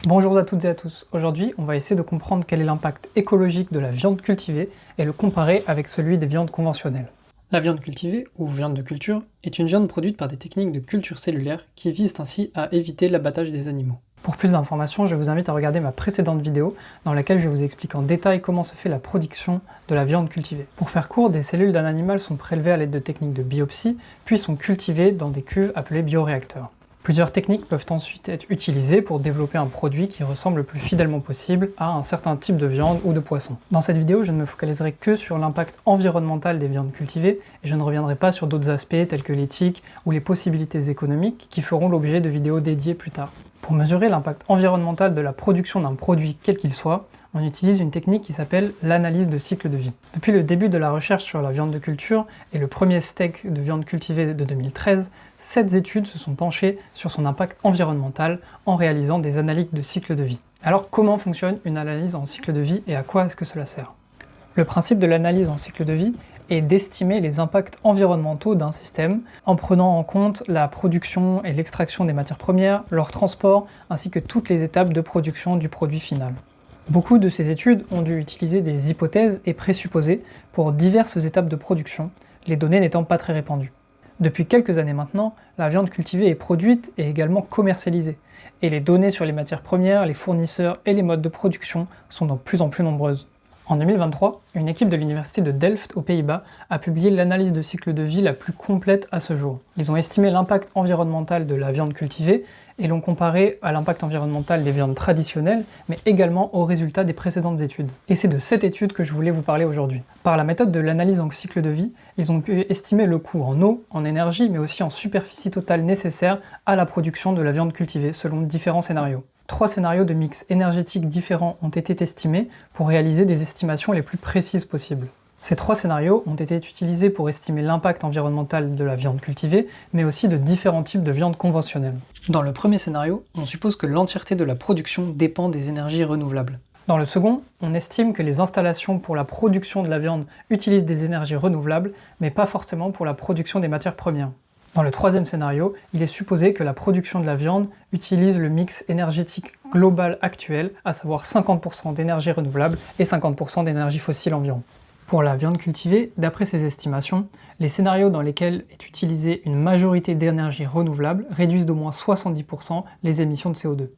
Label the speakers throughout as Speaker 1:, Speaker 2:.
Speaker 1: Bonjour à toutes et à tous. Aujourd'hui, on va essayer de comprendre quel est l'impact écologique de la viande cultivée et le comparer avec celui des viandes conventionnelles. La viande cultivée, ou viande de culture, est une viande produite par des techniques de culture cellulaire qui visent ainsi à éviter l'abattage des animaux. Pour plus d'informations, je vous invite à regarder ma précédente vidéo dans laquelle je vous explique en détail comment se fait la production de la viande cultivée. Pour faire court, des cellules d'un animal sont prélevées à l'aide de techniques de biopsie, puis sont cultivées dans des cuves appelées bioréacteurs. Plusieurs techniques peuvent ensuite être utilisées pour développer un produit qui ressemble le plus fidèlement possible à un certain type de viande ou de poisson. Dans cette vidéo, je ne me focaliserai que sur l'impact environnemental des viandes cultivées et je ne reviendrai pas sur d'autres aspects tels que l'éthique ou les possibilités économiques qui feront l'objet de vidéos dédiées plus tard. Pour mesurer l'impact environnemental de la production d'un produit quel qu'il soit, on utilise une technique qui s'appelle l'analyse de cycle de vie. Depuis le début de la recherche sur la viande de culture et le premier steak de viande cultivée de 2013, 7 études se sont penchées sur son impact environnemental en réalisant des analyses de cycle de vie. Alors comment fonctionne une analyse en cycle de vie et à quoi est-ce que cela sert? Le principe de l'analyse en cycle de vie est d'estimer les impacts environnementaux d'un système en prenant en compte la production et l'extraction des matières premières, leur transport, ainsi que toutes les étapes de production du produit final. Beaucoup de ces études ont dû utiliser des hypothèses et présupposés pour diverses étapes de production, les données n'étant pas très répandues. Depuis quelques années maintenant, la viande cultivée est produite et également commercialisée, et les données sur les matières premières, les fournisseurs et les modes de production sont de plus en plus nombreuses. En 2023, une équipe de l'université de Delft aux Pays-Bas a publié l'analyse de cycle de vie la plus complète à ce jour. Ils ont estimé l'impact environnemental de la viande cultivée et l'ont comparé à l'impact environnemental des viandes traditionnelles, mais également aux résultats des précédentes études. Et c'est de cette étude que je voulais vous parler aujourd'hui. Par la méthode de l'analyse en cycle de vie, ils ont pu estimer le coût en eau, en énergie, mais aussi en superficie totale nécessaire à la production de la viande cultivée selon différents scénarios. 3 scénarios de mix énergétique différents ont été estimés pour réaliser des estimations les plus précises possibles. Ces 3 scénarios ont été utilisés pour estimer l'impact environnemental de la viande cultivée, mais aussi de différents types de viande conventionnelle. Dans le premier scénario, on suppose que l'entièreté de la production dépend des énergies renouvelables. Dans le second, on estime que les installations pour la production de la viande utilisent des énergies renouvelables, mais pas forcément pour la production des matières premières. Dans le troisième scénario, il est supposé que la production de la viande utilise le mix énergétique global actuel, à savoir 50% d'énergie renouvelable et 50% d'énergie fossile environ. Pour la viande cultivée, d'après ces estimations, les scénarios dans lesquels est utilisée une majorité d'énergie renouvelable réduisent d'au moins 70% les émissions de CO2.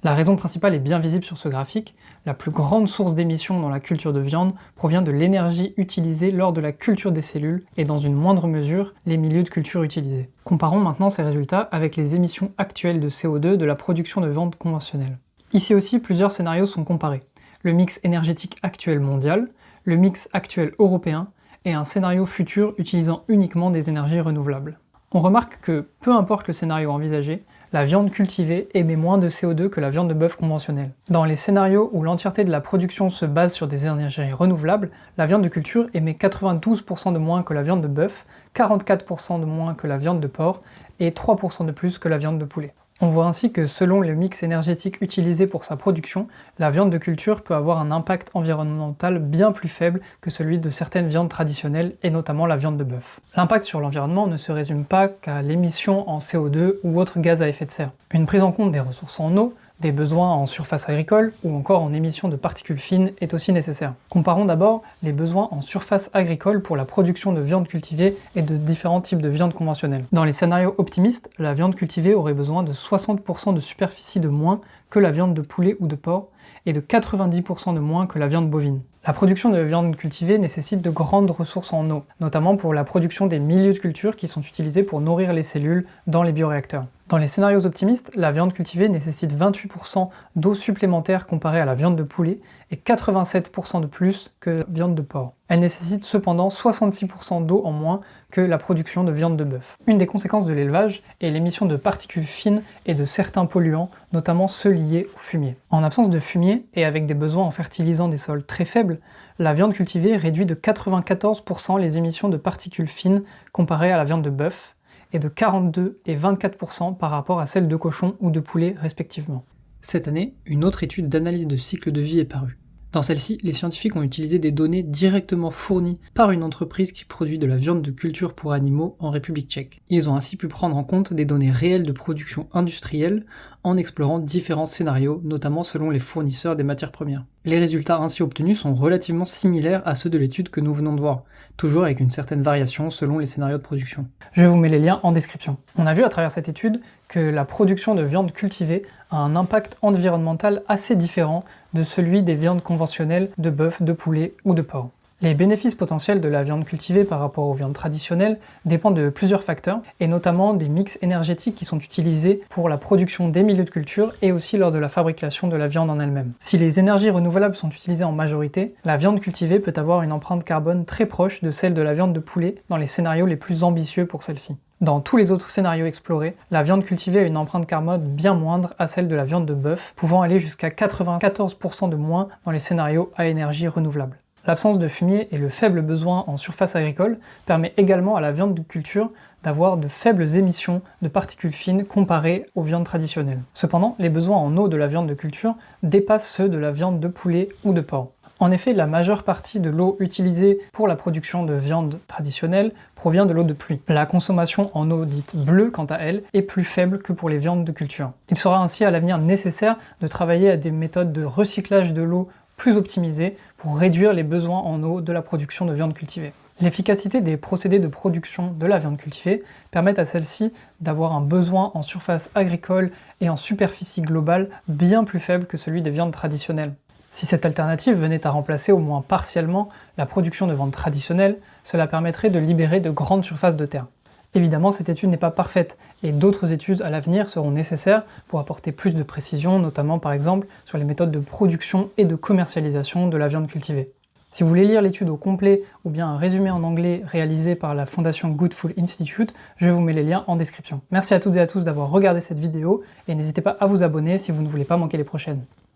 Speaker 1: La raison principale est bien visible sur ce graphique. La plus grande source d'émissions dans la culture de viande provient de l'énergie utilisée lors de la culture des cellules et dans une moindre mesure les milieux de culture utilisés. Comparons maintenant ces résultats avec les émissions actuelles de CO2 de la production de viande conventionnelle. Ici aussi, plusieurs scénarios sont comparés. Le mix énergétique actuel mondial, le mix actuel européen et un scénario futur utilisant uniquement des énergies renouvelables. On remarque que, peu importe le scénario envisagé, la viande cultivée émet moins de CO2 que la viande de bœuf conventionnelle. Dans les scénarios où l'entièreté de la production se base sur des énergies renouvelables, la viande de culture émet 92% de moins que la viande de bœuf, 44% de moins que la viande de porc et 3% de plus que la viande de poulet. On voit ainsi que selon le mix énergétique utilisé pour sa production, la viande de culture peut avoir un impact environnemental bien plus faible que celui de certaines viandes traditionnelles et notamment la viande de bœuf. L'impact sur l'environnement ne se résume pas qu'à l'émission en CO2 ou autres gaz à effet de serre. Une prise en compte des ressources en eau, des besoins en surface agricole ou encore en émissions de particules fines est aussi nécessaire. Comparons d'abord les besoins en surface agricole pour la production de viande cultivée et de différents types de viande conventionnelle. Dans les scénarios optimistes, la viande cultivée aurait besoin de 60% de superficie de moins que la viande de poulet ou de porc et de 90% de moins que la viande bovine. La production de viande cultivée nécessite de grandes ressources en eau, notamment pour la production des milieux de culture qui sont utilisés pour nourrir les cellules dans les bioréacteurs. Dans les scénarios optimistes, la viande cultivée nécessite 28% d'eau supplémentaire comparée à la viande de poulet et 87% de plus que la viande de porc. Elle nécessite cependant 66% d'eau en moins que la production de viande de bœuf. Une des conséquences de l'élevage est l'émission de particules fines et de certains polluants, notamment ceux liés au fumier. En absence de fumier et avec des besoins en fertilisant des sols très faibles, la viande cultivée réduit de 94% les émissions de particules fines comparées à la viande de bœuf, et de 42 et 24% par rapport à celles de cochon ou de poulet respectivement. Cette année, une autre étude d'analyse de cycle de vie est parue. Dans celle-ci, les scientifiques ont utilisé des données directement fournies par une entreprise qui produit de la viande de culture pour animaux en République tchèque. Ils ont ainsi pu prendre en compte des données réelles de production industrielle en explorant différents scénarios, notamment selon les fournisseurs des matières premières. Les résultats ainsi obtenus sont relativement similaires à ceux de l'étude que nous venons de voir, toujours avec une certaine variation selon les scénarios de production. Je vous mets les liens en description. On a vu à travers cette étude que la production de viande cultivée a un impact environnemental assez différent de celui des viandes conventionnelles de bœuf, de poulet ou de porc. Les bénéfices potentiels de la viande cultivée par rapport aux viandes traditionnelles dépendent de plusieurs facteurs, et notamment des mix énergétiques qui sont utilisés pour la production des milieux de culture et aussi lors de la fabrication de la viande en elle-même. Si les énergies renouvelables sont utilisées en majorité, la viande cultivée peut avoir une empreinte carbone très proche de celle de la viande de poulet dans les scénarios les plus ambitieux pour celle-ci. Dans tous les autres scénarios explorés, la viande cultivée a une empreinte carbone bien moindre à celle de la viande de bœuf, pouvant aller jusqu'à 94% de moins dans les scénarios à énergie renouvelable. L'absence de fumier et le faible besoin en surface agricole permet également à la viande de culture d'avoir de faibles émissions de particules fines comparées aux viandes traditionnelles. Cependant, les besoins en eau de la viande de culture dépassent ceux de la viande de poulet ou de porc. En effet, la majeure partie de l'eau utilisée pour la production de viande traditionnelle provient de l'eau de pluie. La consommation en eau dite bleue, quant à elle, est plus faible que pour les viandes de culture. Il sera ainsi à l'avenir nécessaire de travailler à des méthodes de recyclage de l'eau plus optimisées pour réduire les besoins en eau de la production de viande cultivée. L'efficacité des procédés de production de la viande cultivée permet à celle-ci d'avoir un besoin en surface agricole et en superficie globale bien plus faible que celui des viandes traditionnelles. Si cette alternative venait à remplacer au moins partiellement la production de viande traditionnelle, cela permettrait de libérer de grandes surfaces de terre. Évidemment, cette étude n'est pas parfaite, et d'autres études à l'avenir seront nécessaires pour apporter plus de précision, notamment par exemple sur les méthodes de production et de commercialisation de la viande cultivée. Si vous voulez lire l'étude au complet ou bien un résumé en anglais réalisé par la fondation Good Food Institute, je vous mets les liens en description. Merci à toutes et à tous d'avoir regardé cette vidéo, et n'hésitez pas à vous abonner si vous ne voulez pas manquer les prochaines.